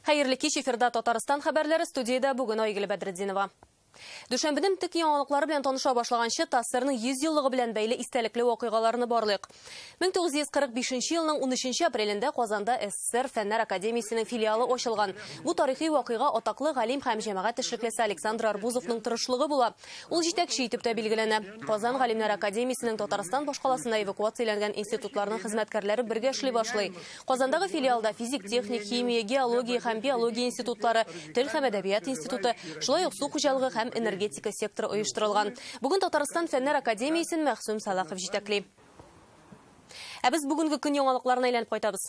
Hayırlı kеш эфирда Татарстан хәбәрләре, студияда бүген Айгөл Бәдретдинова. Дүшәмбенең тик яңалыклары белән таныша башлаганчы ТАССРның 100 еллыгы белән бәйле истәлекле вакыйгаларны барлык. 1945 елның 13 апрелендә Казанда СССР Фәннәр академиясенең филиалы ачылган. Бу тарихи вакыйга атаклы галим һәм җәмәгать эшлеклесе Александр Арбузовның тырышлыгы була. Ул җитәкче итеп тә билгеләнә. Казан галимнәр академиясенең Татарстан башкаласына эвакуацияләнгән институтларның хезмәткәрләре бергә эшли башлый. Казандагы филиалда физик, техник, химия, геология һәм биология институтлары, тел һәм әдәбият институты, шулай ук су хуҗалыгы һәм энергетика секторы оештырылган. Бүген Татарстан Фәннәр академиясен Мәхсүм Салахов җитәкли. Ә без бүгенге көн яңалыкларына әйләнеп кайтабыз.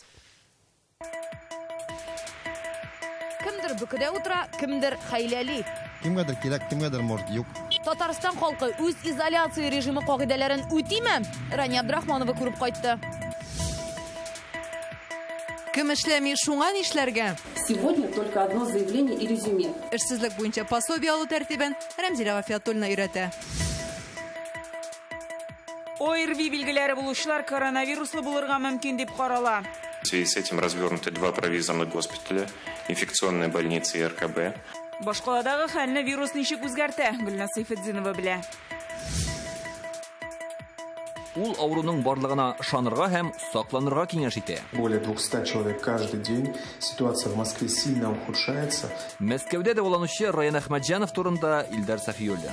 Кемдер бүкедә утыра, кемдер хәйләли. Кемгәдер кирәк, кемгәдер может юк. Татарстан халкы үз изоляция режимы кагыйдәләрен үтиме? Рания Абдрахманова күреп кайтты. Кем эшләми, шуңа нишләргә? Сегодня только одно заявление и резюме. Эшсезлек буенча пособие алу тәртибен Рәмзилә Гафиятуллина өйрәтә. ОРВИ билгеләре булучылар коронавируслы булырга мөмкин дип карала. В связи с этим развернуты 2 провизорных госпиталя, инфекционная больница и РКБ. Башкаладагы хәлне вирус ничек үзгәртә? Гөлнас Сейфетдинова белә. Ул ауруның барлыгына ышанырга һәм сакланырга киңәш итә. Более 200 человек каждый день. Ситуация в Москве сильно ухудшается. Мәскәүдә дәваланучы Раян Әхмәтҗанов турында Илдар Сафиуллин.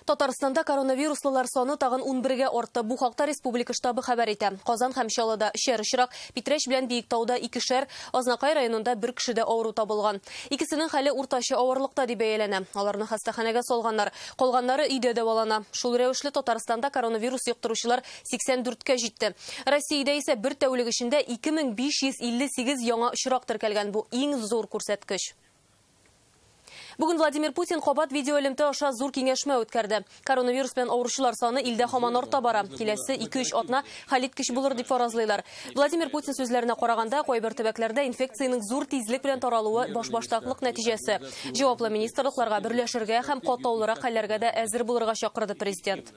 Татарстанда коронавируслылар саны тагын 11-гә артты. Бу хакта республика штабы хәбәр итә. Казан һәм Чаллыда 3 очрак, Питрәч белән Биектауда 2-шәр, Азнакай районында 1 кешедә авыру табылган. Икесенең хәле уртача авырлыкта дип бәяләнә. Аларны хастаханәгә салганнар, калганнары өйдә дәвалана. Шул рәвешле Татарстанда коронавирус йоктыручылар 84-кә җитте. Россиядә исә бер тәүлек эчендә 2558 яңа очрак теркәлгән. Бу иң зур күрсәткеч. Бүген Владимир Путин кабат видеоэлемтә аша зур киңәшмә үткәрде. Коронавирус белән авыручылар саны илдә һаман арта бара. Киләсе 2-3 атна хәлиткеч булыр дип фаразлыйлар. Владимир Путин сүзләренә караганда, кайбер төбәкләрдә инфекцияның зур тизлек белән таралуы башбаштаклык нәтиҗәсе. Җаваплы министрлыкларга берләшергә һәм катлаулырак хәлләргә дә әзер булырга чакырды президент.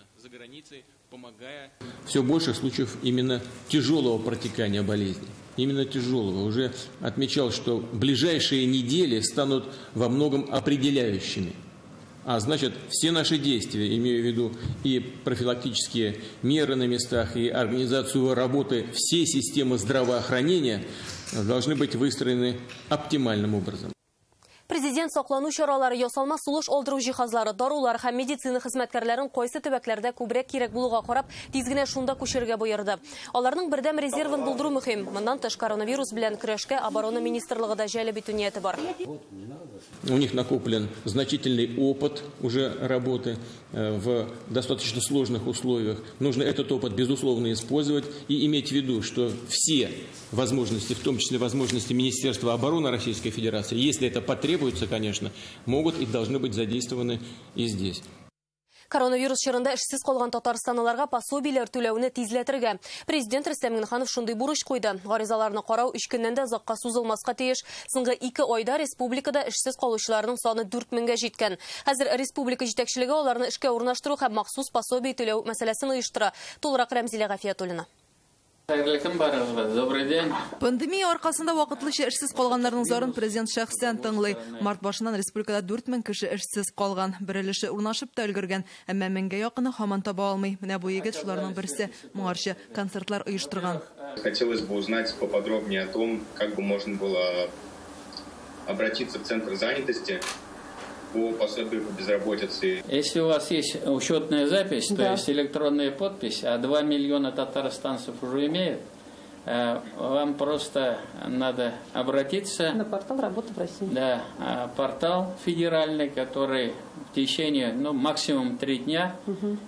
Все больше случаев именно тяжелого протекания болезни. Именно тяжелого. Уже отмечал, что ближайшие недели станут во многом определяющими. А значит, все наши действия, имею в виду и профилактические меры на местах, и организацию работы всей системы здравоохранения, должны быть выстроены оптимальным образом. Президент саклану чаралары, ясалма сулыш алдыру җиһазлары, дарулар һәм медицина хезмәткәрләрен кайсы төбәкләрдә күбрәк кирәк булуга карап, тиз генә шунда күчергә боерды. Аларның бердәм резервын булдыру мөһим. Моннан тыш коронавирус белән көрәшкә оборона министрлыгы да җәлеп итү нияте бар. У них накоплен значительный опыт уже работы в достаточно сложных условиях. Нужно этот опыт, безусловно, использовать и иметь в виду, что все возможности, в том числе возможности Министерства обороны Российской Федерации, если это потребуется, конечно, могут и должны быть задействованы и здесь. Коронавирус чорында эшсез калган татарстанлыларга пособиеләр түләүне тизләтергә. Президент Рөстәм Миңнеханов шундый бурыч куйды. Гаризаларны карау 3 көннән дә озакка сузылмаска тиеш. Соңгы 2 айда республикада эшсез калучыларның саны 4000-гә җиткән. Хәзер республика җитәкчелеге аларны эшкә урнаштыру һәм махсус пособие түләү мәсьәләсен оештыра. Тулырак Рәмзилә Гафиятуллина. Добрый день. Пандемия аркасында вакытлыча эшсез калганнарның зарын президент шәхсән тыңлый. Март башыннан республикада 4000 кеше эшсез калган. Берелеше урнашып та өлгергән, әмма 1000-гә якыны һаман таба алмый. Менә бу егет шуларның берсе моңарчы концертлар оештырган. Хотелось бы узнать поподробнее о том, как бы можно было обратиться в центр занятости по пособию по безработице. Если у вас есть учетная запись, то есть электронная подпись, а 2 миллиона татарстанцев уже имеют, вам просто надо обратиться На портал «Работа в России». Да, портал федеральный, который в течение максимум 3 дня,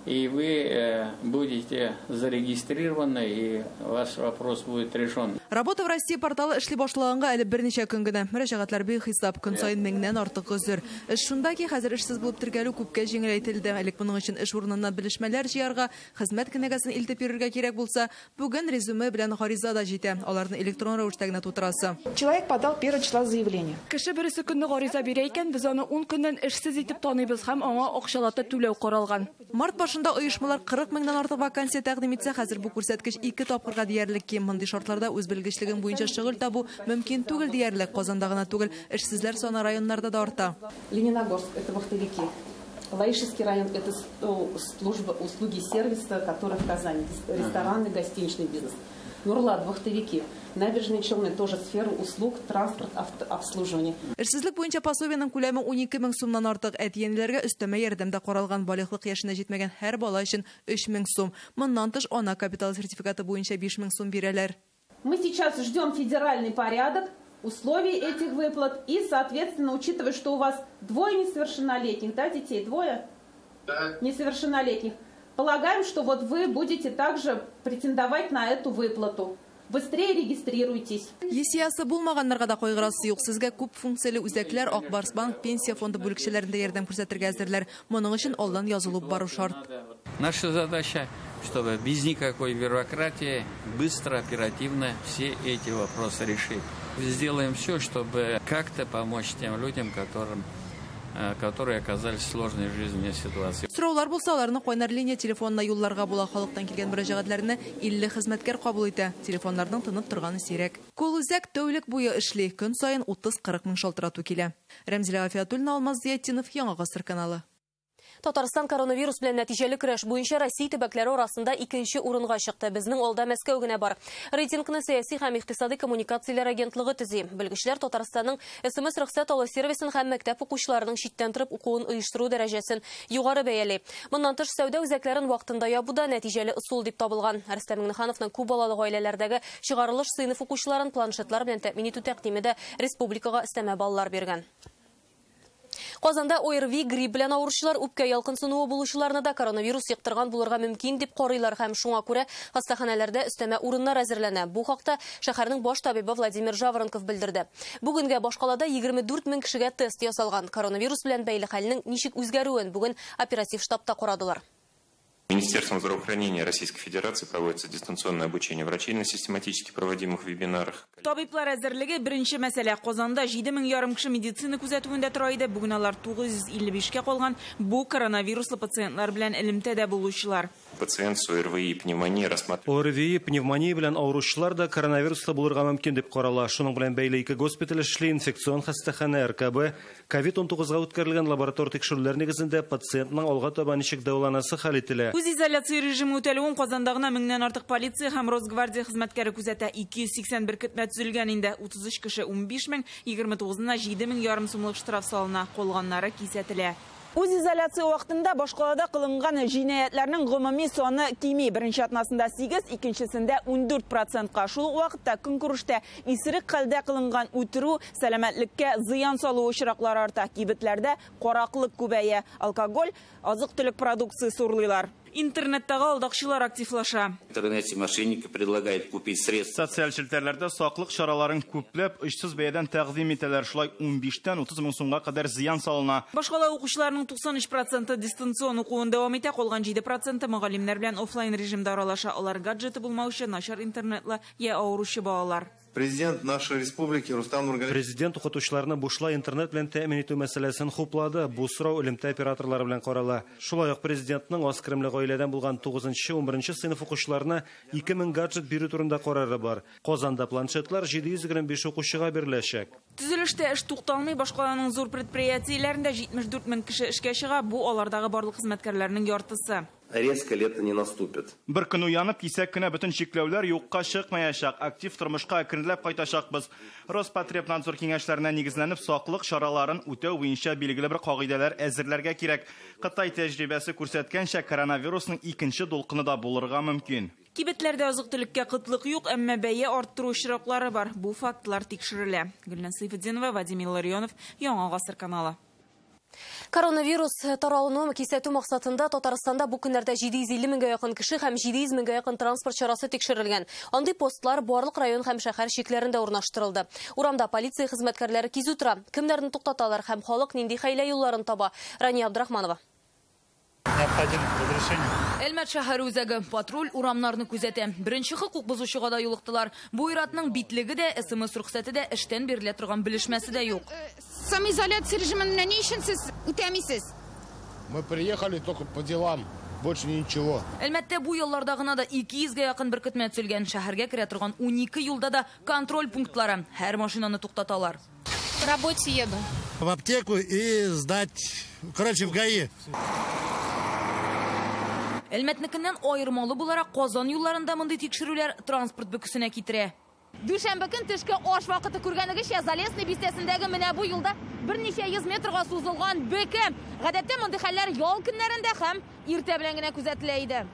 и вы будете зарегистрированы, и ваш вопрос будет решен. Работа в России порталы эшли башлаганга әле берничә көн генә. Мөрәҗәгатьләр бихисап көн саен меңнән артык гозер. Эш шунда ки, хәзер эшсез булып тергәлү күпкә җиңеләйтелде. Элек моның өчен эш урыныннан белешмәләр җыярга, хезмәт кенәгәсен илтеп йөрергә кирәк булса, бүген резюме белән гариза да җитә. Аларны электрон рәвештә генә тутырасы. Человек подал 1 числа заявление. Кеше берсе көнне гариза бирә икән, без аны 10 көннән эшсез итеп таныйбыз һәм аңа акчалата түләү каралган. Март башында оешмалар 40 меңнән артык вакансия тәкъдим итсә, хәзер бу күрсәткеч 2 тапкырга диярлек ким. Мондый шартларда үз белгечлеген буенча шөгыль табу мөмкин түгел диярлек. Казанда гына түгел, эшсезләр саны районнарда да арта. Лениногорск – это вахтовики. Лаишевский район – это служба услуги сервиса, которые в Казани, рестораны, гостиничный бизнес. Нурлат – вахтовики. Набережные Челны – тоже сфера услуг, транспорт, обслуживание. Эшсезлек буенча пособиянең күләме 12 мең сумнан артык. Әтиянеләргә өстәмә ярдәмдә каралган, балыклык яшенә җитмәгән һәр бала өчен 3 мең сум. Моннан тыш ана капитал сертификаты буенча 5 мең сум бирәләр. Мы сейчас ждем федеральный порядок, условий этих выплат и, соответственно, учитывая, что у вас двое несовершеннолетних, да, детей, двое несовершеннолетних, полагаем, что вот вы будете также претендовать на эту выплату. Быстрее регистрируйтесь. Есиясы булмаганнарга да кайгырасы юк. Сезгә күп функцияле үзәкләр Акбарсбанк пенсия фонды бүлекчәләрендә ярдәм күрсәтергә әзерләр. Моның өчен алдан язылып бару шарт. Наша задача, чтобы без никакой бюрократии быстро, оперативно все эти вопросы решить. Сделаем все, чтобы как-то помочь тем людям, которые оказались в сложной жизненной ситуации. Сораулар булса, аларны кайнар линия телефонына юлларга була. Халыктан килгән мөрәҗәгатьләрне 50 хезмәткәр кабул итә. Телефоннарның тынып торганы сирәк. Күлүзәк тәүлек буе эшли. Көн саен 30-40 мең шалтырату килә. Рәмзилә Гафиятуллина, Алмаз Зиятдинов, Яңа Гасыр каналы. Татарстан коронавирус белән нәтиҗәле көрәш буенча Россия төбәкләре арасында 2нче урынга чыкты. Безнең алда Мәскәү генә бар. Рейтингны сәяси һәм икътисади коммуникацияләр агентлыгы төзи. Белгечләр Татарстанның СМС рөхсәт алу сервисын һәм мәктәп укучыларының читтән торып укуын оештыру дәрәҗәсен югары бәяли. Моннан тыш сәүдә үзәкләрен вакытында ябуда нәтиҗәле ысул дип табылган. Рөстәм Миңнехановның күп балалы гаиләләрдәге чыгарылыш сыйныф укучыларын планшетлар белән тәэмин итү тәкъдиме дә республикага өстәмә баллар биргән. Казанда ОРВИ грипп белән авыручылар үпкә ялкынсынуы булучыларны да коронавирус йоктырган булырга мөмкин дип карыйлар һәм шуңа күрә хастаханәләрдә өстәмә урыннар әзерләнә. Бу хакта шәһәрнең баш табибы Владимир Жаворонков белдерде. Бүгенгә башкалада 24 мең кешегә тест ясалган. Коронавирус белән бәйле хәлнең ничек үзгәрүен бүген оператив штабта карадылар. Министерством здравоохранения Российской Федерации проводится дистанционное обучение врачей на систематически проводимых вебинарах. Табиблар әзерлеге беренче мәсьәлә. Казанда 7,5 кеше медицина күзәтүендә тора иде. Бүген алар 955-кә калган. Бу коронавируслы пациентлар белән элемтәдә булучылар. Пациент с ОРВИ и пневмонией рассматривается. ОРВИ и пневмония белән авыручылар да коронавируслы булырга мөмкин дип карала. Шуның белән бәйле 2 госпиталь эшли, инфекцион хастахана РКБ, COVID-19-га үткәрелгән лаборатор тикшерүләр нигезендә пациентның алга таба ничек дәваланасы хәл ителә. Үз изоляция режимы үтәлүен Казандагына 1000-нән артык полиция һәм Росгвардия хезмәткәре күзәтә. 281 көтмә төзелгән инде. 33 кеше 15 мең, 29-на 7,5 сумлык штраф салына, калганнары кисәтелә. Үз изоляция вакытында башкалада кылынган җинаятьләрнең гомуми саны кими. Беренче атнасында 8, икенчесендә 14%-ка. Шул ук вакытта көнкүрештә исерек хәлдә кылынган үтерү, сәламәтлеккә зыян салу очраклары арта. Кибетләрдә караклык күбәя, алкоголь, азык-төлек продукция сурлыйлар. Интернеттагы алдакчылар активлаша. В интернете мошенники предлагают купить средства. Социаль челтәрләрдә саклык чараларын күпләп очсыз бәядән тәкъдим итәләр. Шулай 15-тән 30 мең сумга кадәр зыян салына. Башкала укучыларның 93% дистанцион укуын дәвам итә, калган 7% мөгаллимнәр белән офлайн режимда аралаша. Алар гаджеты булмаучы, начар интернетлы я авыручы балалар. Президент нашей республики Рустам Нургалиев. Президент укытучыларны бушлай интернет белән тәэмин итү мәсьәләсен хуплады. Бу сорау элемтә операторлары белән карала. Шулай ук президентның аз кремле гаиләдән булган 9-11 сыйныф укучыларына 2000 гаджет бирү турында карары бар. Казанда планшетлар 725 укучыга биреләчәк. Төзелештә эш тукталмый, башкаланың зур предприятиеләрендә 74 мең кеше эшкә чыга. Бу алардагы барлык хезмәткәрләрнең яртысы. Резко лето не наступит. Бер көн уянып кисәк кенә бөтен чикләүләр юкка чыкмаячак. Актив тормышка әкренләп кайтачакбыз. Роспотребнадзор киңәшләренә нигезләнеп саклык чараларын үтәү буенча билгеле бер кагыйдәләр әзерләргә кирәк. Кытай тәҗрибәсе күрсәткәнчә коронавирусның икенче дулкыны да булырга мөмкин. Кибетләрдә азык-төлеккә кытлык юк, әмма бәя арттыру очраклары бар. Бу фактлар тикшерелә. Гөлнәс Сайфетдинова, Вадим Илларионов, Яңа Гасыр каналы. Коронавирус таралуын кисәтү максатында Татарстанда бу көннәрдә 750 меңгә якын кеше һәм 700 меңгә якын транспорт чарасы тикшерелгән. Андый постлар барлык район һәм шәһәр чикләрендә урнаштырылды. Урамда полиция хезмәткәрләре кизү тора, кемнәрне туктаталар һәм халык нинди хәйлә юлларын таба. Рания Абдрахманова. Әлмәт шәһәре үзәге патруль урамнарны күзәтә. Беренче хокук бозучыга да юлыктылар. Бу иратның битлеге дә, СМС рөхсәте дә, эштән бирелә торган белешмәсе дә юк. Самоизоляция режимына ни өчен сез үтәмисез? Мы приехали только по делам, больше ничего. Әлмәттә бу елларда гына да 200-гә якын беркетмә төзелгән. Шәһәргә керә торган 12 юлда да контроль пунктлары. Һәр машинаны туктаталар. По работе еду. В аптеку и сдать, короче, в ГАИ. Әлмәтнекеннән аермалы буларак Казан юлларында мондый тикшерүләр транспорт бөкесенә китерә. Дүшәмбе көн төшке аш вакыты күргәнегезчә Залесный бистәсендәге менә бу юлда берничә 100 метрга сузылган бөке. Гадәттә мондый хәлләр ял көннәрендә һәм иртә белән генә күзәтелә иде.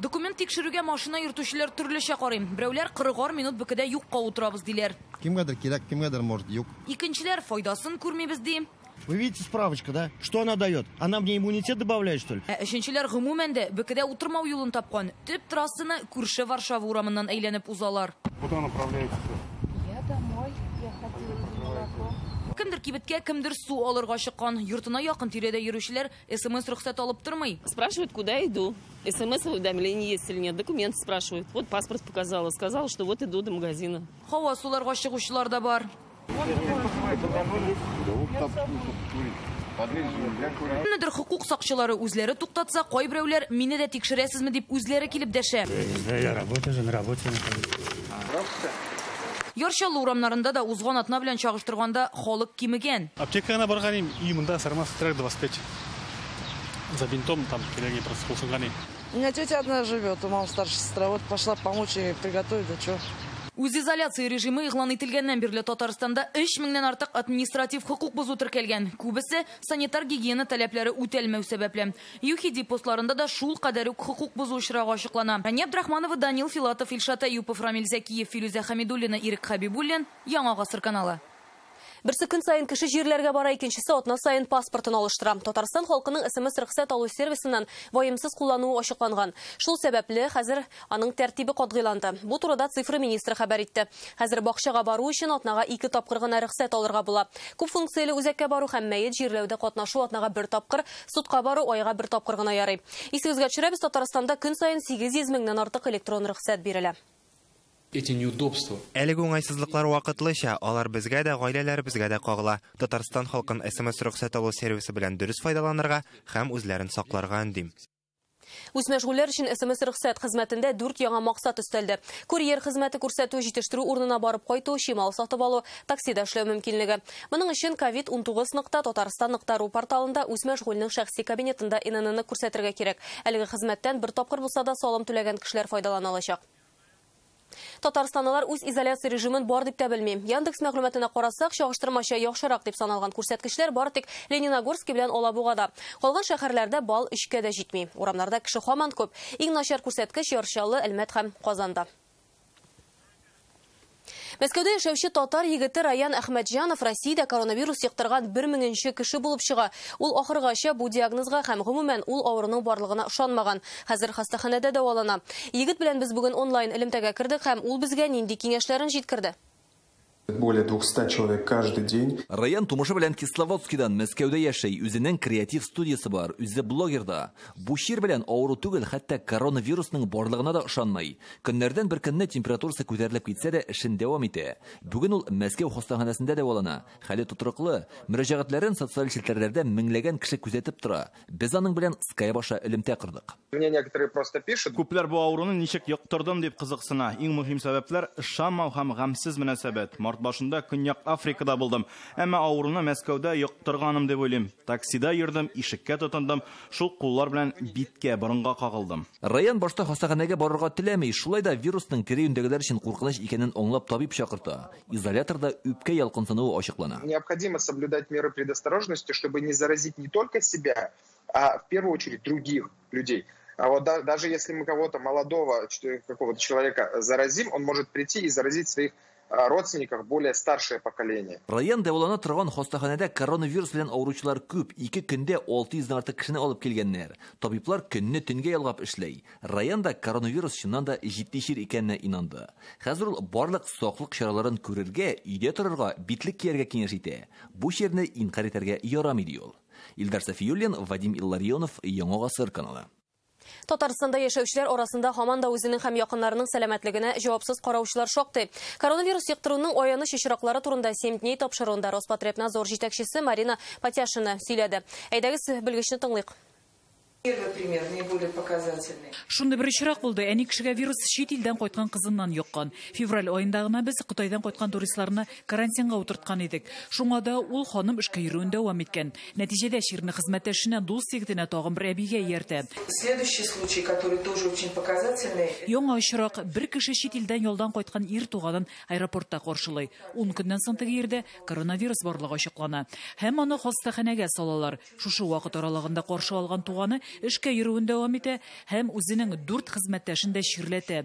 Документ тикшерүгә машина йөртүчеләр төрлечә карый. Берәүләр 40 минут бөкедә юкка утырабыз диләр. Кемгәдер кирәк, кемгәдер может юк. Икенчеләр файдасын күрмибез ди. Вы видите справочка, да? Что она дает? Она мне иммунитет добавляет, что ли? Өченчеләр гомумән дә бөкедә утырмау юлын тапкан. Төп трассаны күрше Варшава урамыннан әйләнеп узалар. Куда направляетесь? Я домой, я хотела молоко. Кемдер кибеткә, кемдер су алырга чыккан. Йортына якын тирәдә йөрүчеләр СМС рөхсәт алып тормый. Спрашивают, куда иду. СМС-уведомление есть или нет. Документы спрашивают. Вот паспорт показала. Сказала, что вот иду до магазина. Һава суларга чыгучылар да бар. Недер хукук сакчылары үзләре туктатса, кай берәүләр мине дә тикшерәсезме дип үзләре килеп дәшә. Я работаю же на работе. Ярчалы урамнарында да узган атна белән чагыштырганда халык кимегән. Аптекага барганым, и монда сармас трек 25. За бинтом там келеги просто кулсынганы. У меня тетя одна живет, у мамы старшая сестра. Вот пошла помочь ей приготовить, да что. Үз изоляция режимы игълан ителгәннән бирле Татарстанда 3000-нән артык административ хукук бозу теркәлгән. Күбесе санитар гигиена таләпләре үтәлмәү сәбәпле. ЮХИДИ постларында да шул кадәр үк хукук бозу очрагы ачыклана. Рания Абдрахманова, Данил Филатов, Илшат Аюпов, Рамил Зәкиев, Филүзә Хәмидуллина, Ирек Хәбибуллин, Яңа гасыр каналы. Берсе көн сайын кеше җирләргә бара, икенчесе атна сайын паспортын алыштыра. Татарстан халкының СМС рөхсәт алу сервисыннан ваемсыз куллануы ачыкланган. Шул сәбәпле хәзер аның тәртибе катгыйланды. Бу турыда цифра министры хәбәр итте. Хәзер бакчага бару өчен атнага 2 тапкыр гына рөхсәт алырга була. Күп функцияле үзәккә бару һәм мәет җирләүдә катнашу атнага 1 тапкыр, судка бару айга 1 тапкыр гына ярый. Исегезгә төшерәбез, Татарстанда көн сайын 800 меңнән артык электрон рөхсәт бирелә. Эти неудобства. Әлеге уңайсызлыклар вакытлыча, алар безгә дә, гаиләләребезгә дә кагыла. Татарстан халкын СМС рөхсәт алу сервисы белән дөрес файдаланырга һәм үзләрен сакларга өндим. Үз мәшгульләр өчен СМС рөхсәт хезмәтендә 4 яңа максат өстәлде. Курьер хезмәте күрсәтү, җитештерү урынына барып кайту, чимал сатып алу, таксида эшләү мөмкинлеге. Моның өчен covid19.Татарстан.ру порталында үз мәшгульнең шәхси кабинетында ИНН-ны күрсәтергә кирәк. Әлеге хезмәттән 1 тапкыр булса да салым түләгән кешеләр файдалана алачак. Татарстанлылар үз изоляция режимын бар дип тә белми. Яндекс мәгълүматына карасак, чагыштырмача яхшырак дип саналган күрсәткечләр бар тик Лениногорск белән Алабугада. Калган шәһәрләрдә бал 3-кә дә җитми. Урамнарда кеше һаман күп. Иң начар күрсәткеч Ярчалы, Әлмәт һәм Казанда. Мәскәүдә яшәүче татар егете Раян Әхмәтҗанов Россиядә коронавирус йоктырган 1000-нче кеше булып чыга. Ул ахыргача бу диагнозга һәм гомумән ул авыруның барлыгына ышанмаган. Хәзер хастаханәдә дәвалана. Егет белән без бүген онлайн элемтәгә кирдек һәм ул безгә нинди киңәшләрен җиткерде. Более 200 человек каждый день. Раян тумышы белән Кисловодскидан Мәскәүдә яшәй, үзенең креатив студиясы бар, үзе блогерда. Бу чир белән авыру түгел, хәтта коронавирусның барлыгына да ышанмый. Көннәрдән бер көнне температурасы күтәрелеп китсә дә, эшен дәвам итә. Бүген ул Мәскәү хастаханәсендә дәвалана. Хәле тотрыклы, мөрәҗәгатьләрен социаль челтәрләрдә меңләгән кеше күзәтеп тора. Без аның белән Skype аша элемтә кырдык. Мне некоторые просто пишут. Күпләр бу авыруны ничек йоктырдым дип кызыксына. Иң мөһим сәбәпләр ышанмау һәм гамсез мөнәсәбәт. Март башында Көньяк Африкада булдым. Әмма авыруны Мәскәүдә йоктырганым дип уйлыйм. Таксида йөрдем, ишеккә тотындым, шул куллар белән биткә, борынга кагылдым. Раян башта хастаханәгә барырга теләми, шулай да вирусның тирә-юньдәгеләр өчен куркыныч икәнен аңлап табиб чакырта. Изоляторда үпкә ялкынсынуы ачыклана. Необходимо соблюдать меры предосторожности, чтобы не заразить не только себя, а в первую очередь других людей. А вот даже если мы кого-то молодого, какого-то человека заразим, он может прийти и заразить своих родственниках более старшее поколение. Район дәвалана торган хастаханәдә коронавирус белән авыручылар күп. 2 көндә 600-дан артык кешене алып килгәннәр. Табиблар көнне төнгә ялгап эшләй. Районда коронавирус чыннан да җитди чир икәненә инанды. Хәзер ул барлык саклык чараларын күрергә, өйдә торырга, битлек кияргә киңәш итә. Бу чирне инкар итәргә ярамый ди ул. Илдар Сафиуллин, Вадим Илларионов, Яңа Гасыр каналы. Татарстанда яшәүчеләр арасында һаман да үзенең һәм якыннарының сәламәтлегенә җавапсыз караучылар шактый. Коронавирус йоктыруның аяныч очраклары турында 7 дней тапшыруында Роспотребнадзор җитәкчесе Марина Потяшина сөйләде. Әйдәгез белгечне тыңлыйк. Первый пример, наиболее показательный. Шунда бер очрак булды. Әни кешегә вирус чит илдән кайткан кызыннан йоккан. Февраль аенда гына без Кытайдан кайткан туристларны карантинга утырткан идек. Шуңа да ул ханым эшкә йөрүен дәвам иткән. Нәтиҗәдә ширне хезмәттәшенә дус сигетенә тагын бер әбигә ияртә. Следующий случай, который тоже очень показательный. Яңа очрак бер кеше чит илдән ялдан кайткан ир туганын аэропортта каршылый. 10 көннән соң теге ирдә коронавирус барлыгы ачыклана. Һәм аны хастаханәгә салалар. Шушы вакыт аралыгында каршы алган туганы эшкә йөрүен дәвам итә һәм үзенең 4 хезмәттәшен дә ширләтә.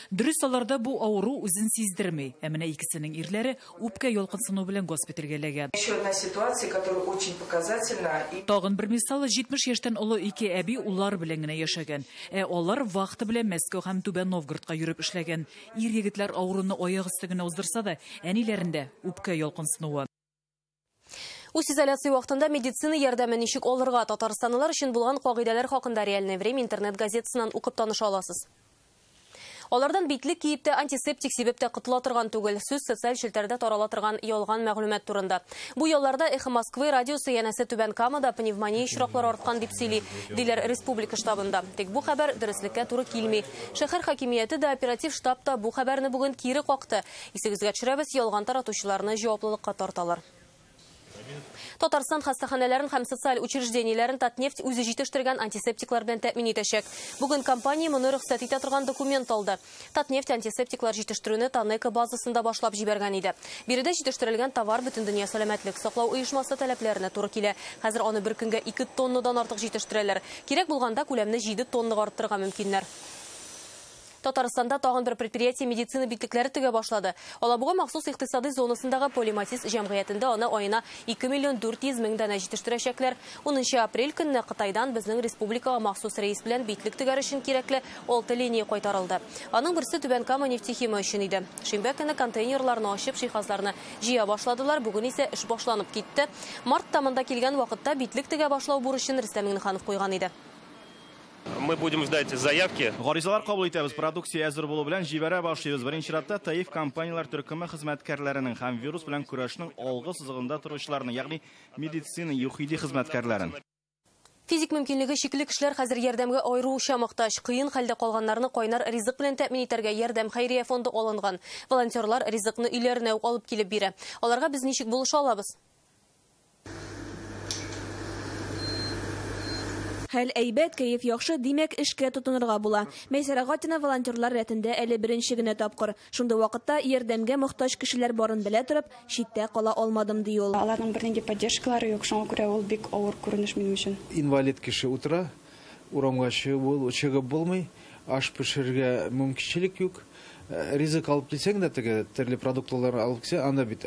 Дөрес аларда бу авыру үзен сиздерми. Ә менә икесенең ирләре үпкә ялкынсыну белән госпитальгә эләгә. Еще одна ситуация, которая очень показательна. Тагын бер мисалы 70 яшьтән олы 2 әби уллар белән генә яшәгән. Алар вакыты белән Мәскәү һәм Түбән Новгородка йөреп эшләгән. Ир егетләр авыруны аяк өстә генә уздырса да, әниләрендә үпкә ялкынсынуы. Үз изоляция вакытында медицина ярдәме ничек алырга татарстанлылар өчен булган кагыйдәләр хакында Реальное время интернет газетасыннан укып таныша аласыз. Алардан битлек киеп тә антисептик сибеп тә кытыла торган түгел. Сүз социаль челтәрдә тарала торган ялган мәгълүмат турында. Бу ялларда Эхо Москвы радиосы янәсе Түбән Камада пневмония очраклары арткан дип сөйли, диләр республика штабында. Тик бу хәбәр дөреслеккә туры килми. Шәһәр хакимияте дә оператив штабта бу хәбәрне бүген кире какты. Исегезгә төшерәбез, ялган таратучыларны җаваплылыкка тарталар. Татарстан хастаханәләрен һәм социаль учреждениеләрен Татнефть үзе җитештергән антисептиклар белән тәэмин итәчәк. Бүген компания моны рөхсәт итә торган документ алды. Татнефть антисептиклар җитештерүне Танека базасында башлап җибәргән иде. Биредә җитештерелгән товар бөтен дөнья сәламәтлек саклау оешмасы таләпләренә туры килә. Хәзер аны бер көнгә 2 тоннадан артык җитештерәләр. Кирәк булганда күләмне 7 тоннага арттырырга мөмкиннәр. Татарстанда тагын бер предприятие медицина битлекләре тегә башлады. Алабуга махсус икътисади зонасындагы Полиматис җәмгыятендә аны аена 2 миллион 400 мең дана җитештерәчәкләр. 10 апрель көнне Кытайдан безнең республикага махсус рейс белән битлек тегәр өчен кирәкле 6 линия кайтарылды. Аның берсе Түбән Кама нефтехимия өчен иде. Шимбә көнне контейнерларны ачып җиһазларны җыя башладылар. Бүген исә эш башланып китте. Март тамында килгән вакытта битлек тегә башлау бурычын Рөстәм Миңнеханов куйган иде. Мы будем ждать заявки. Гаризалар кабул итәбез. Продукция әзер булу белән җибәрә башлыйбыз. Беренче чиратта ТАИФ компанияләр төркеме хезмәткәрләренең һәм вирус белән көрәшнең алгы сызыгында торучыларны, ягъни медицина юхиди хезмәткәрләрен. Физик мөмкинлеге шикле кешеләр хәзер ярдәмгә аеруча мохтаҗ. Кыен хәлдә калганнарны кайнар ризык белән тәэмин итәргә ярдәм хәйрия фонды алынган. Волонтерлар ризыкны өйләренә үк алып килеп бирә. Аларга без ничек булыша алабыз? Хәл әйбәт, кәеф яхшы, димәк эшкә тотынырга була. Мәйсәрә Гатина волонтерлар рәтендә әле беренче генә тапкыр. Шунда вакытта ярдәмгә мохтаҗ кешеләр барын белә торып, читтә кала алмадым ди ул. Аларның бернинди поддержкалары юк, шуңа күрә ул бик авыр күренеш минем өчен. Инвалид кеше утыра, урамга чыгып булмый, аш пешерергә мөмкинчелек юк. Ризык алып килсәң дә теге төрле продуктлар алып килсә, анда бит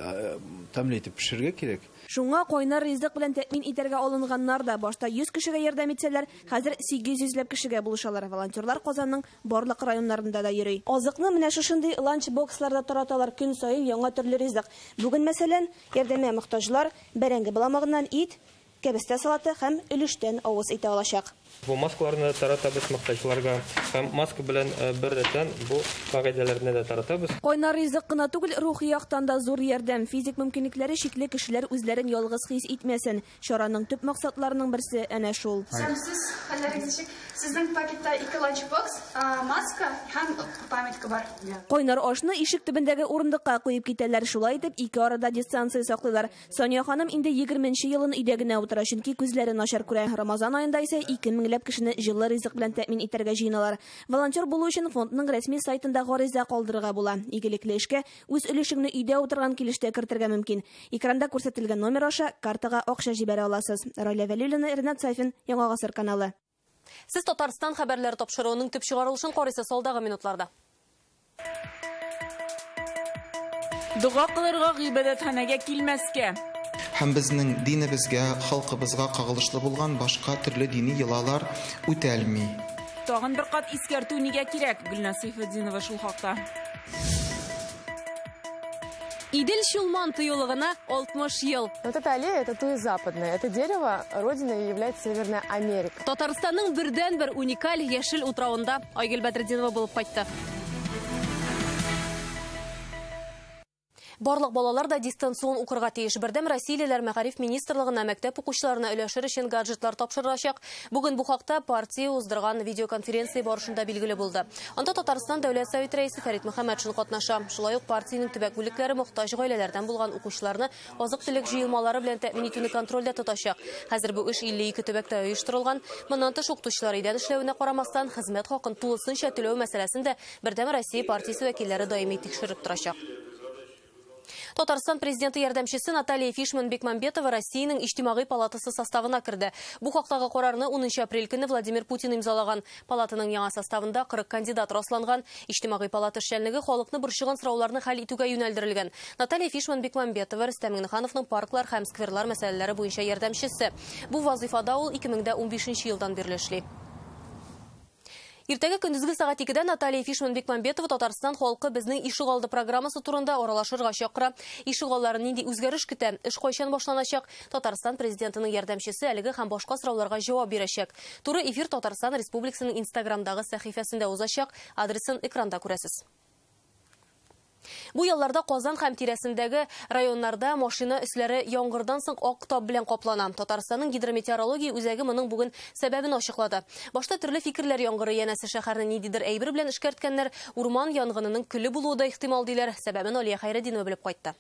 тәмле итеп пешерергә кирәк. Шуңа кайнар ризык белән тәэмин итәргә алынганнар да башта 100 кешегә ярдәм итсәләр, хәзер 800 кешегә булышалар. Волонтерлар Казанның барлык районнарында да йөри. Азыкны менә шушындый ланч-боксларда тараталар көн саен яңа төрле ризык. Бүген мәсәлән, ярдәмгә мохтаҗлар бәрәңге баламагыннан ит, кәбестә салаты һәм өлештән авыз итә алачак. Бу маскаларны таратабыз мохтаҗларга һәм маска белән бер рәттән бу кагыйдәләрне дә таратабыз. Кайнар ризык кына түгел, рухи яктан да зур ярдәм. Физик мөмкинлекләре шикле кешеләр үзләрен ялгыз хис итмәсен. Чараның төп максатларының берсе әнә шул. Сез хәлләрегез ничек? Сезнең пакетта 2 ланчбокс, маска һәм памятка бар. Кайнар ашны ишек төбендәге урындыкка куеп китәләр. Шулай итеп, 2 арада дистанция саклыйлар. Соня ханым инде 20нче елын өйдә генә утыра, чөнки күзләре начар күрә. Рамазан аенда исә 2 меңләп кешене җылы ризык белән тәэмин итәргә җыйналар. Волонтер булу өчен фондның рәсми сайтында гариза калдырырга була. Игелекле эшкә үз өлешеңне өйдә утырган килештә кертергә мөмкин. Экранда күрсәтелгән номер аша картага акча җибәрә аласыз. Раиля Вәлиуллина, Ренат Сайфин, Яңа Гасыр каналы. Сез Татарстан хәбәрләре тапшыруының төп чыгарылышын карыйсыз алдагы минутларда. Дуга кылырга гыйбадәтханәгә килмәскә. Һәм безнең динебезгә, халкыбызга кагылышлы булган башка төрле дини йолалар үтәлми. Тагын бер кат искәртү нигә кирәк? Гөлназ Сайфетдинова шул хакта. Идел Шулман тыюлыгына 60 ел. Вот эта аллея, это Туи Западная. Это дерево, родиной является Северная Америка. Татарстанның бердән-бер уникаль яшел утрауында Айгөл Бәдретдинова булып кайтты. Барлык балалар да дистанцион укырга тиеш. Бердәм Россиялеләр мәгариф министрлыгына мәктәп укучыларына өләшер өчен гаджетлар тапшырылачак. Бүген бу хакта партия уздырган видеоконференция барышында билгеле булды. Анда Татарстан дәүләт советы рәисе Фәрит Мөхәммәтшин катнаша. Шулай ук партиянең төбәк бүлекләре мохтаҗ гаиләләрдән булган укучыларны азык-төлек җыелмалары белән тәэмин итүне контрольдә тотачак. Хәзер бу эш 52 төбәктә оештырылган. Моннан тыш укытучылар идән эшләвенә карамастан хезмәт хакын тулысынча түләү мәсьәләсендә Бердәм Россия партиясе вәкилләре даими тикшереп торачак. Татарстан президенты ярдәмчесе Наталья Фишман-Бекмамбетова Россиянең иҗтимагый палатасы составына керде. Бу хактагы карарны 10 апрель көне Владимир Путин имзалаган. Палатаның яңа составында 40 кандидат расланган. Иҗтимагый палата эшчәнлеге халыкны борчыган сорауларны хәл итүгә юнәлдерелгән. Наталья Фишман-Бекмамбетова Рөстәм Миңнехановның парклар һәм скверлар мәсьәләләре буенча ярдәмчесе. Бу вазифада ул 2015 елдан бирле эшли. Иртәгә көндезге сагат 2-дә Наталья Фишман-Бекмамбетова Татарстан халкы безнең ишегалды программасы турында аралашырга чакыра. Ишегалларын нинди үзгәреш көтә? Эш кайчан башланачак? Татарстан президентының ярдәмчесе әлеге һәм башка сорауларга җавап бирәчәк. Туры эфир Татарстан Республикасының Инстаграмдагы сәхифәсендә узачак. Адресын экранда күрәсез. Бу елларда Казан һәм тирәсендәге районнарда машина өсләре яңгырдан соң ак тап белән каплана. Татарстанның гидрометеорология үзәге моның бүген сәбәбен ачыклады. Башта төрле фикерләр яңгыры янәсе шәһәрне ниндидер әйбер белән эшкәрткәннәр, урман янгынының көле булуы да ихтимал диләр. Сәбәбен Алия Хайретдинова белеп кайтты.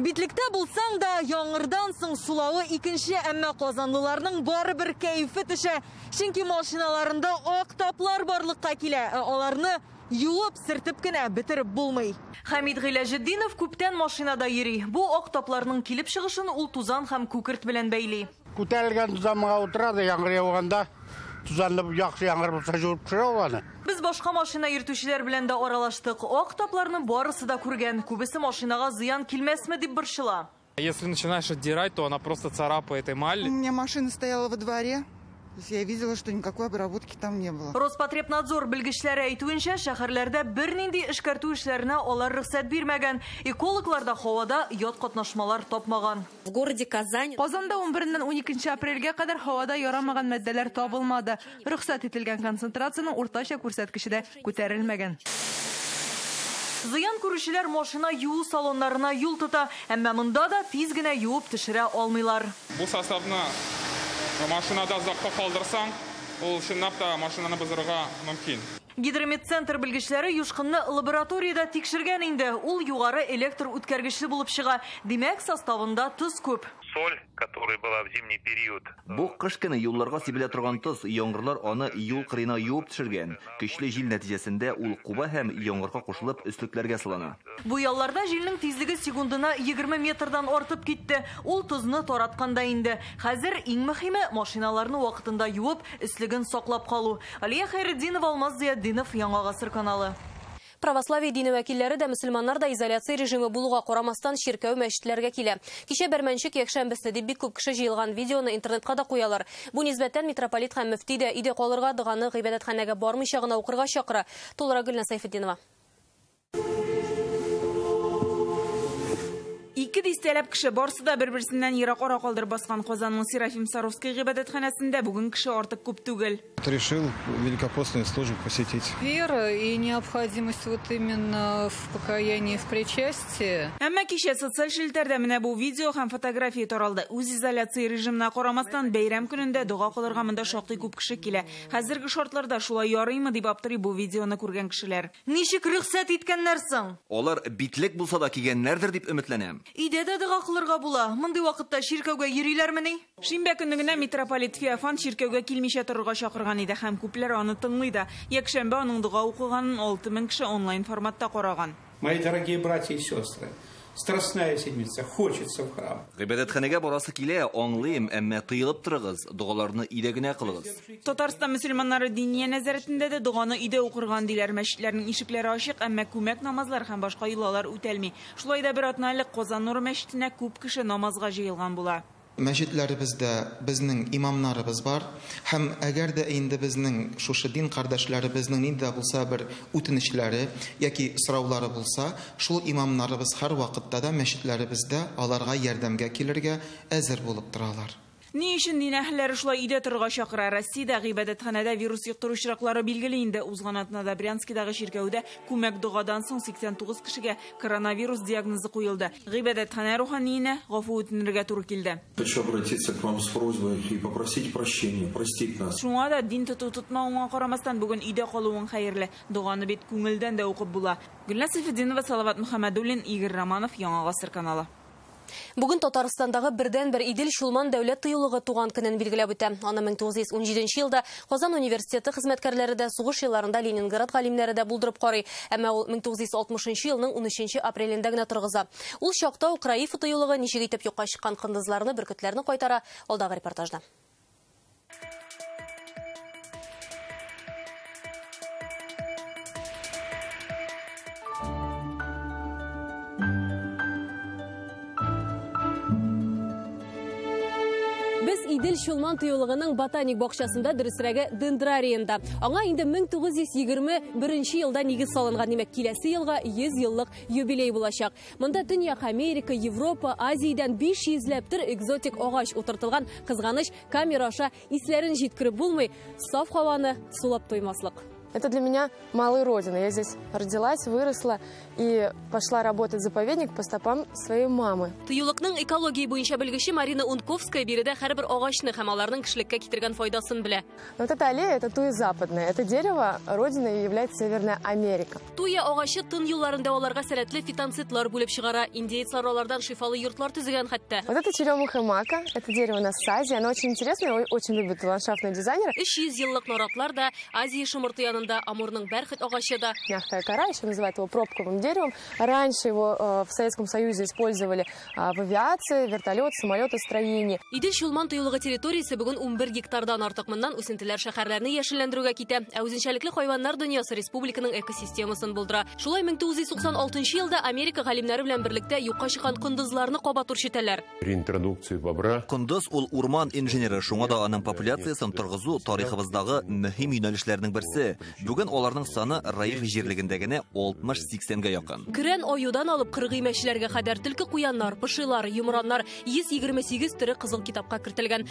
Битлектә булсаң да яңгырдан соң сулавы икенче, әмма казанлыларның барыбер кәефе төшә. Чөнки машиналарында ак таплар барлыкка килә. Аларны юып, сертеп кенә битереп булмый. Хамид Гыйләҗетдинов күптән машинада йөри. Бу ак тапларның килеп чыгышын ул тузан һәм күкерт белән бәйли. Күтәрелгән тузанга утырады, яңгыр яуганда тузанны яхшы яңгыр булса җуып төшерә ул аны. Без башка машина йөртүчеләр белән дә аралаштык. Ак тапларны барысы да күргән. Күбесе машинага зыян килмәсме дип борчыла. Если начинаешь отдирать, то она просто царапает эмаль. У меня машина стояла во дворе. Я видела, что никакой обработки там не было. Роспотребнадзор белгечләре әйтүенчә, шәһәрләрдә бернинди эшкәртү эшләренә алар рөхсәт бирмәгән. Экологлар да һавада ят катнашмалар тапмаган. В городе Казань Казанда 11-ннән 12 апрельгә кадәр һавада ярамаган матдәләр табылмады. Рөхсәт ителгән концентрацияның уртача күрсәткече дә күтәрелмәгән. Зыян күрүчеләр машина юу салоннарына юл тота, әмма монда да тиз генә юып төшерә алмыйлар. Бу составны машинада озакка калдырсаң, ул чынлап та машинаны бозырга мөмкин. Гидрометцентр белгечләре юшкынны лабораториядә тикшергән инде. Ул югары электр үткәргечле булып чыга. Димәк, составында тоз күп. Соль, которая была в зимний период. Бу кыш көне юлларга сибелә торган тоз, яңгырлар аны июль кырына юып төшергән. Көчле җил нәтиҗәсендә ул куба һәм яңгырга кушылып өстлекләргә сылана. Бу ялларда җилнең тизлеге секундына 20 метрдан артып китте. Ул тозны таратканда инде. Хәзер иң мөһиме машиналарны вакытында юып, өслеген саклап калу. Алия Хайретдинова, Алмаз Зияддинов, Яңа гасыр каналы. Православие дине вәкилләре дә мөселманнар да изоляция режимы булуга карамастан чиркәү мәчетләргә килә. Кичә Бәрмәнчек якшәмбесе дип бик күп кеше җыелган видеоны интернетка да куялар. Бу нисбәтән митрополит һәм мөфти дә өйдә калырга, доганы гыйбадәтханәгә бармыйча гына укырга чакыра. Тулырак Гөлназ Сайфетдинова. Ике дистәләп кеше барсы да бер-берсеннән ерак ара калдырып баскан Казанның Серафим Саровский гыйбадәтханәсендә бүген кеше артык күп түгел. Решил великопостную службу посетить. Вера и необходимость вот именно в покаянии, в причастии. Әмма кичә социаль челтәрдә менә бу видео һәм фотография таралды. Үз изоляция режимына карамастан бәйрәм көнендә дуга кылырга монда шактый күп кеше килә. Хәзерге шартларда шулай ярыймы дип аптырый бу видеоны күргән кешеләр. Ничек рөхсәт иткәннәр соң? Алар битлек булса да кигәннәрдер дип өметләнәм. Өйдә дә дуга кылырга була. Мондый вакытта чиркәүгә йөриләрмени? Шимбә көнне генә митрополит Феофан чиркәүгә килмичә торырга чакырган иде һәм күпләр аны тыңлый да. Якшәмбе аның дуга укыганын 6000 кеше онлайн форматта караган. Мои дорогие братья и сестры, страстная седмица, хочется в храм. Гыйбадәтханәгә барасы килә, аңлыйм, әмма тыелып торыгыз, дугаларны өйдә генә кылыгыз. Татарстан мөселманнары дини нәзәрәтендә дә дуганы өйдә укырган диләр. Мәчетләрнең ишекләре ачык, әмма күмәк намазлар һәм башка юллар үтәлми. Шулай да бер атналык Казан Нур мәчетенә күп кеше намазга җыелган була. Мәчетләребездә безнең имамнарыбыз бар, һәм әгәр дә инде безнең шушы дин кардәшләребезнең нидә булса бер үтенечләре яки сораулары булса, шул имамнарыбыз һәр вакытта да мәчетләребездә аларга ярдәмгә килергә әзер булып торалар. Ни өчен дин әһелләре шулай өйдә торырга чакыра? Россиядә гыйбадәтханәдә вирус юктыру очраклары билгеле инде. Узган атнада Брянскидагы чиркәүдә күмәк дугадан соң 89 кешегә коронавирус диагнозы куелды. Гыйбадәтханә руханиенә гафу үтенергә туры килде. Хочу обратиться к вам с просьбой и попросить прощения, простить нас. Шуңа да дин тотмауга карамастан бүген өйдә калуың хәерле. Дуганы бит күңелдән дә укып була. Гөлназ Сәфетдинова, Салават Мөхәммәдуллин, Игорь Романов, Яңа Гасыр каналы. Бүген Татарстандагы бердән-бер Идел Шулман дәүләт тыюлыгы туган көнен билгеләп үтә. Аны 1917 елда Казан университеты хезмәткәрләре дә сугыш елларында Ленинград галимнәре дә булдырып карый. Әмма ул 1960 елның 13 апрелендә генә торгыза. Ул чакта ук Раиф тыюлыгы ничек итеп юкка чыккан кындызларны, бөркетләрне кайтара. Алдагы репортажда. Идел Шулман тыюлыгының ботаник бакчасында, дөресрәге дендрарийында. Аңа инде 1921 елда нигез салынган, димәк, киләсе елга 100 еллык юбилей булачак. Монда Төньяк Америка, Европа, Азиядән 500ләптер экзотик агач утыртылган, кызганыч камера аша исләрен җиткереп булмый, саф һаваны сулап туймаслык. Это для меня малая родина. Я здесь родилась, выросла и пошла работать в заповедник по стопам своей мамы. Тыюлыкның экология буенча белгече Марина Унковская биредә һәрбер агачны һәм аларның кешелеккә китергән файдасын белә. Вот эта аллея, это туя западная. Это дерево родиной является Северная Америка. Туя агачы тын юлларында аларга сәләтле фитонцидлар булып чыгара, индеецлар алардан шифалы йортлар төзегән хәтта. Вот это черемуха мака, это дерево насази, оно очень интересное, очень любят ландшафтные дизайнеры. 300 еллык наратлар да, Азия шымырты янында Амурның бәрхет агачы да. Мягкая кора, еще называют его пробковым деревом. Раньше его в Советском Союзе использовали в авиации, вертолет, самолетостроении. Идел Шулман тыюлыгы территориясе бүген 11 гектардан артык моннан үсентеләр шәһәрләрне яшелләндерүгә китә. Ә үзенчәлекле хайваннар дөньясы республиканың экосистемасын булдыра. Шулай 1996 елда Америка галимнәре белән берлектә юкка чыккан кындызларны кабат үрчетәләр. Реинтродукция бобра. Кындыз ул урман инженеры, шуңа да аның популяциясын торгызу тарихыбыздагы мөһим юнәлешләрнең берсе. Бүген аларның саны Раиф җирлегендә генә 60-80гә якын. Көрән аюдан алып 40 мәчеләргә кадәр төлке куяннар, пышылар, йомраннар 128 төре кызыл китапка кертелгән.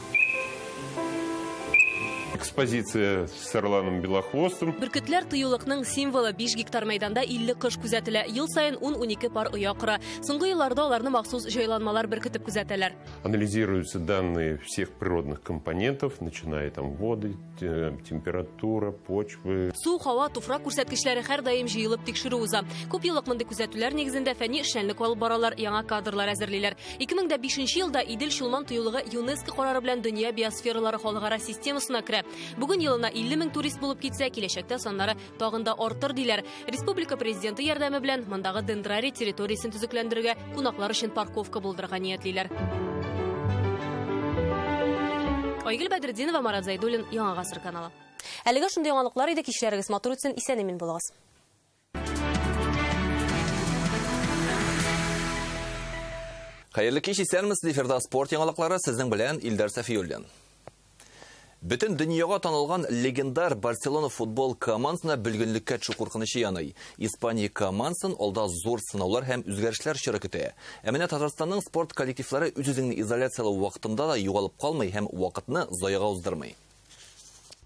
Экспозиция с орланом белохвостом. Бөркетләр тыюлыкның символы 5 гектар мәйданда 50 кыш күзәтелә. Ел сайын 10-12 пар оя кыра. Соңгы елларда аларны махсус җайланмалар беркетеп күзәтәләр. Анализируются данные всех природных компонентов, начиная там воды, температура, почвы. Су, һава, туфрак күрсәткечләре һәр даим җыелып тикшерү уза. Күп еллык мондый күзәтүләр нигезендә фәнни эшчәнлек алып баралар, яңа кадрлар әзерлиләр. 2005 елда Идел Шулман тыюлыгы ЮНЕСКО карары белән дөнья биосфералары халыкара системасына керә. Бүген елына 50 000 турист булып китсә, киләчәктә саннары тагын да артыр диләр. Республика президенты ярдәме белән мондагы дендрарий территориясын төзекләндерергә кунаклар өчен парковка булдырырга ниятлиләр. Айгөл Бәдретдинова, Марат Зайдуллин, Яңа Гасыр каналы. Әлегә шундый яңалыклар иде, кичләрегез матур үтсен, исән-имин булыгыз. Хәерле кич, исәнмесез, эфирда спорт яңалыклары сезнең белән Илдар Сафиуллин. Бөтен дөньяга танылган легендар Барселона футбол командасына бүлгенлеккә төшү куркынычы яный. Испания командасын алда зур сынаулар һәм үзгәрешләр чоры көтә. Ә менә Татарстанның спорт коллективлары үз-үзеңне изоляциялау вакытында да югалып калмый һәм вакытны заяга уздырмый.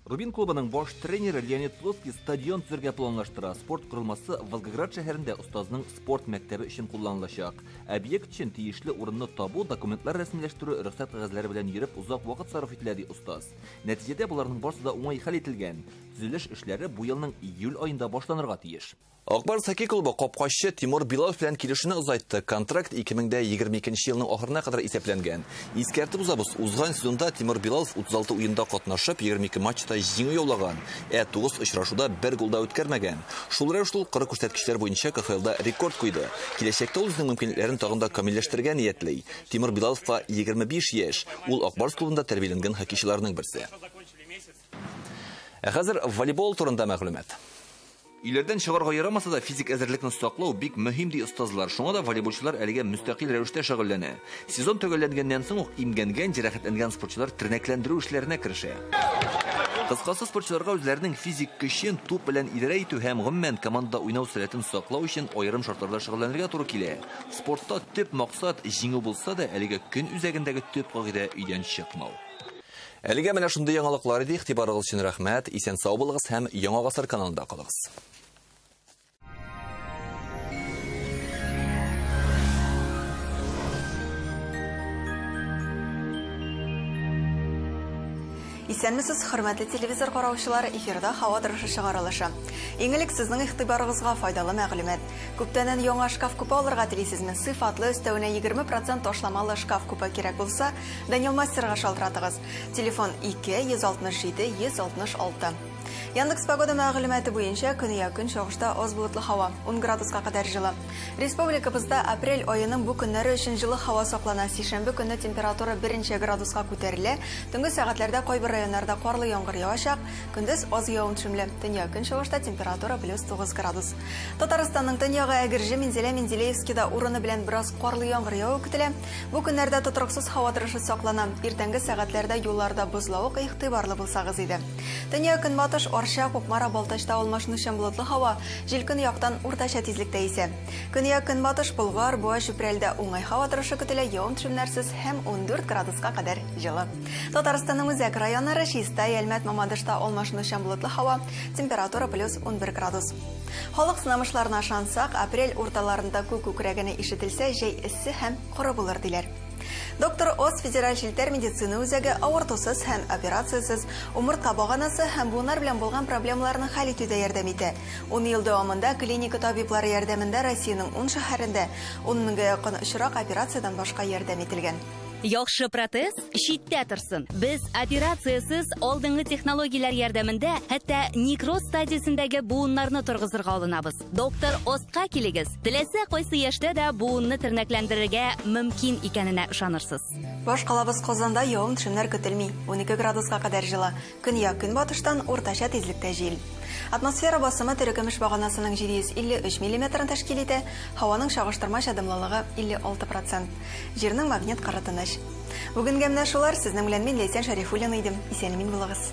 Рубин клубының баш тренеры Леонид Плоский стадион төзергә планлаштыра. Спорт корылмасы Волгоград шәһәрендә устазның спорт мәктәбе өчен кулланылачак. Объект өчен тиешле урынны табу, документлар рәсмиләштерү, рөхсәт кәгазьләре белән йөреп узак вакыт сарыф ителә, ди устаз. Нәтиҗәдә буларның барысы да уңай хәл ителгән. Төзелеш эшләре бу елның июль аенда башланырга тиеш. Акбарс хоккей клубы капкачы Тимур Билалов белән килешүне озайтты. Контракт 2022 елның ахырына кадәр исәпләнгән. Искәртеп узабыз, узган сезонда Тимур Билалов 36 уенда катнашып, 22 матчта җиңү яулаган. 9 очрашуда 1 гол да үткәрмәгән. Шул рәвешле 40 күрсәткечләр буенча КХЛда рекорд куйды. Киләчәктә ул үзенең мөмкинлекләрен тагын да камилләштерергә ниятли. Тимур Билаловка 25 яшь. Ул Акбарс клубында тәрбияләнгән хоккейчыларның берсе. Хәзер волейбол турында мәгълүмат. Үйлерден чыгарга ярамаса да физик әзерлекне саклау бик мөһим ди остазлар. Шуңа да волейболчылар әлегә мөстәкыйль рәвештә шөгыльләнә. Сезон төгәлләнгәннән соң ук имгәнгән, җәрәхәтләнгән спортчылар тернәкләндерү эшләренә керешә. Кыскасы спортчыларга үзләренең физик көчен туп белән идарә итү һәм гомумән командада уйнау сәләтен саклау өчен аерым шартларда шөгыльләнергә туры килә. Спортта төп максат җиңү булса да, әлегә көн үзәгендәге төп кагыйдә өйдән чыкмау. Әлегә менә шундый яңалыклар иде, игътибарыгыз өчен рәхмәт. Исән сау булыгыз һәм Яңа гасыр каналында калыгыз. Исәнмесез, хөрмәтле телевизор караучылар, эфирда һава торышы чыгарылышы. Иң элек сезнең игътибарыгызга файдалы мәгълүмат. Күптәннән яңа шкаф купа алырга телисезме? Сыйфатлы өстәвенә 20% ташламалы шкаф купа кирәк булса, Данил Мастерга шалтыратыгыз. Телефон 267 166. Яндекс погода мәгълүматы буенча көньяк көн чыгышта аз булытлы һава, 10 градуска кадәр җылы. Республикабызда апрель аеның бу көннәре өчен җылы һава саклана. Сишәмбе көнне температура 1 градуска күтәрелә. Төнге сәгатьләрдә кайбер районнарда карлы яңгыр явачак, көндез аз явым-төшемле. Төньяк көн чыгышта температура +9 градус. Татарстанның төньягы Әгерҗе, Мензелә-Мензелеевскида урыны белән бераз карлы яңгыр явы көтелә. Бу көннәрдә тотрыксыз һава торышы саклана. Иртәнге сәгатьләрдә юлларда бозлавык игътибарлы булсагыз иде. Төньяк көнбатыш Арча, Кукмара, Балтачта алмашынучан болытлы һава, җилкен яктан уртача тизлектә исә. Көньяк көнбатыш Болгар, Буа, Чүпрәлдә уңай һава торышы көтелә, явым-төшемнәрсез һәм 14 градуска кадәр җылы. Татарстанның үзәк районнары Чистай, Әлмәт, Мамадышта алмашынучан болытлы һава, температура +11 градус. Халык сынамышларына ышансак, апрель урталарында күк күкрәгене ишетелсә, җәй эссе һәм коры булыр диләр. Доктор Оз федераль җилтәр медицина үзәге авыртусыз һәм операциясыз умыртка баганасы һәм буыннар белән булган проблемаларны хәл итүдә ярдәм итә. 10 ел дәвамында клиника табиблары ярдәмендә Россиянең 10 шәһәрендә 10 меңгә якын очрак операциядан башка ярдәм ителгән. Яхшы протез читтә торсын. Без операциясыз алдынгы технологияләр ярдәмендә хәтта некроз стадиясендәге буыннарны торгызырга алынабыз. Доктор Остка килегез. Теләсә кайсы яшьтә дә буынны тернәкләндерергә мөмкин икәненә ышанырсыз. Баш калабыз Казанда явым-төшемнәр көтелми. 12 градуска кадәр җылы. Көньяк көнбатыштан уртача тизлектә җил. Атмосфера басымы терекөмеш баганасының 753 мм тәшкил итә. Һаваның чагыштырмача дымлылыгы 56%. Җирнең магнит кары тыныч. Бүгенгә менә шулар, сезнең белән мин Ләйсән Шәрифуллина идем. Исән-имин булыгыз.